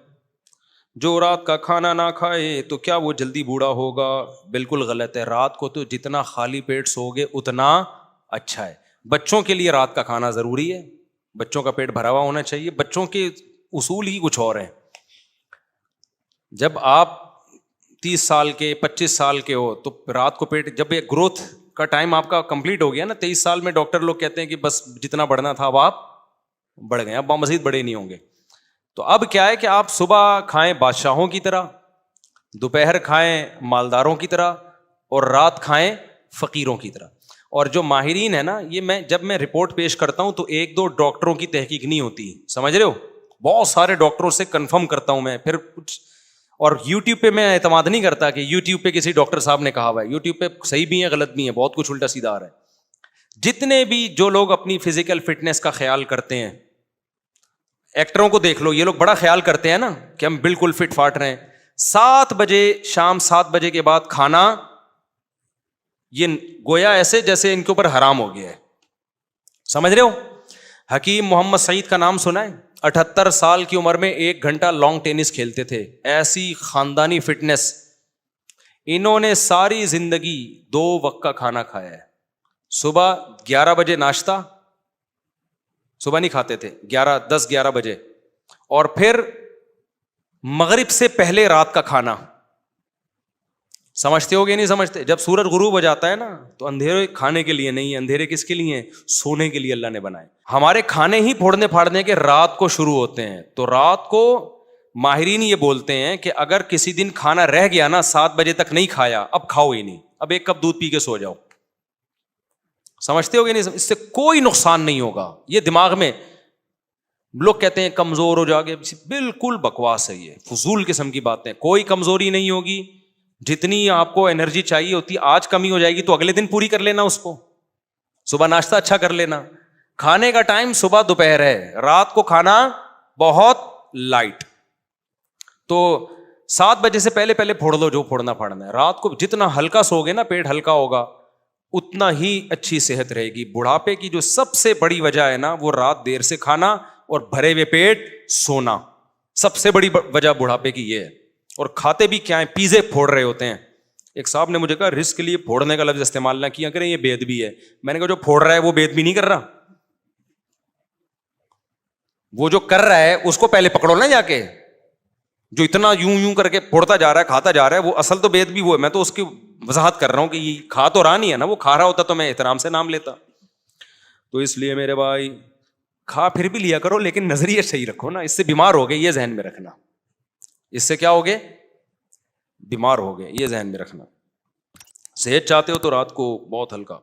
Speaker 1: جو رات کا کھانا نہ کھائے تو کیا وہ جلدی بوڑھا ہوگا؟ بالکل غلط ہے، رات کو تو جتنا خالی پیٹ سوگے اتنا اچھا ہے۔ بچوں کے لیے رات کا کھانا ضروری ہے، بچوں کا پیٹ بھرا ہوا ہونا چاہیے، بچوں کے اصول ہی کچھ اور ہیں۔ جب آپ 30 سال کے 25 سال کے ہو تو رات کو پیٹ، جب ایک گروتھ کا ٹائم آپ کا کمپلیٹ ہو گیا نا، 23 سال میں ڈاکٹر لوگ کہتے ہیں کہ بس جتنا بڑھنا تھا اب آپ بڑھ گئے، اب مزید بڑے نہیں ہوں گے۔ تو اب کیا ہے کہ آپ صبح کھائیں بادشاہوں کی طرح، دوپہر کھائیں مالداروں کی طرح، اور رات کھائیں فقیروں کی طرح۔ اور جو ماہرین ہے نا، یہ جب میں رپورٹ پیش کرتا ہوں تو 1-2 ڈاکٹروں کی تحقیق نہیں ہوتی، سمجھ رہے ہو، بہت سارے ڈاکٹروں سے کنفرم کرتا ہوں میں، پھر کچھ، اور یوٹیوب پہ میں اعتماد نہیں کرتا کہ یوٹیوب پہ کسی ڈاکٹر صاحب نے کہا ہوا ہے، یوٹیوب پہ صحیح بھی ہے غلط بھی ہے، بہت کچھ الٹا سیدھا آ رہا ہے۔ جتنے بھی جو لوگ اپنی فزیکل فٹنس کا خیال کرتے ہیں، ایکٹروں کو دیکھ لو، یہ لوگ بڑا خیال کرتے ہیں نا کہ ہم بالکل فٹ فاٹ رہے ہیں، 7 بجے شام 7 بجے کے بعد کھانا، یہ گویا ایسے جیسے ان کے اوپر حرام ہو گیا ہے، سمجھ رہے ہو۔ حکیم محمد سعید کا نام سنا ہے؟ 78 سال کی عمر میں 1 گھنٹہ لانگ ٹینس کھیلتے تھے، ایسی خاندانی فٹنس۔ انہوں نے ساری زندگی 2 وقت کا کھانا کھایا ہے، صبح 11 بجے ناشتہ، صبح نہیں کھاتے تھے، 10-11 بجے، اور پھر مغرب سے پہلے رات کا کھانا۔ سمجھتے ہو گے نہیں سمجھتے؟ جب سورج غروب ہو جاتا ہے نا تو اندھیرے کھانے کے لیے نہیں، اندھیرے کس کے لیے ہیں؟ سونے کے لیے اللہ نے بنائے۔ ہمارے کھانے ہی پھوڑنے پھاڑنے کے رات کو شروع ہوتے ہیں، تو رات کو ماہرین یہ بولتے ہیں کہ اگر کسی دن کھانا رہ گیا نا 7 بجے تک نہیں کھایا، اب کھاؤ ہی نہیں، اب 1 کپ دودھ پی کے سو جاؤ۔ سمجھتے ہو گے نہیں؟ اس سے کوئی نقصان نہیں ہوگا۔ یہ دماغ میں لوگ کہتے ہیں کمزور ہو جاؤ گے، بالکل بکواس ہے، یہ فضول قسم کی باتیں، کوئی کمزوری نہیں ہوگی۔ جتنی آپ کو انرجی چاہیے ہوتی، آج کمی ہو جائے گی تو اگلے دن پوری کر لینا اس کو، صبح ناشتہ اچھا کر لینا۔ کھانے کا ٹائم صبح دوپہر ہے، رات کو کھانا بہت لائٹ، تو 7 بجے سے پہلے پھوڑ لو جو پھوڑنا پھاڑنا ہے۔ رات کو جتنا ہلکا سوگے نا، پیٹ ہلکا ہوگا، اتنا ہی اچھی صحت رہے گی۔ بڑھاپے کی جو سب سے بڑی وجہ ہے نا، وہ رات دیر سے کھانا اور بھرے ہوئے پیٹ سونا، سب سے بڑی وجہ بڑھاپے کی یہ ہے۔ اور کھاتے بھی کیا ہے؟ پیزے پھوڑ رہے ہوتے ہیں۔ ایک صاحب نے مجھے کہا رزق کے لیے پھوڑنے کا لفظ استعمال نہ کیا کریں، یہ بے ادبی ہے۔ میں نے کہا جو پھوڑ رہا ہے وہ بے ادبی نہیں کر رہا، وہ جو کر رہا ہے اس کو پہلے پکڑو نا جا کے، جو اتنا یوں کر کے پھوڑتا جا رہا ہے، کھاتا جا رہا ہے، وہ اصل تو بے ادبی وہ ہے۔ میں تو اس کی وضاحت کر رہا ہوں کہ یہ کھا تو رہا نہیں ہے نا، وہ کھا رہا ہوتا تو میں احترام سے نام لیتا۔ تو اس لیے میرے بھائی کھا پھر بھی لیا کرو، لیکن نظریہ صحیح رکھو نا، اس سے بیمار ہو گئے، یہ ذہن میں رکھنا، اس سے کیا ہو گئے؟ بیمار ہو گئے، یہ ذہن میں رکھنا۔ صحت چاہتے ہو تو رات کو بہت ہلکا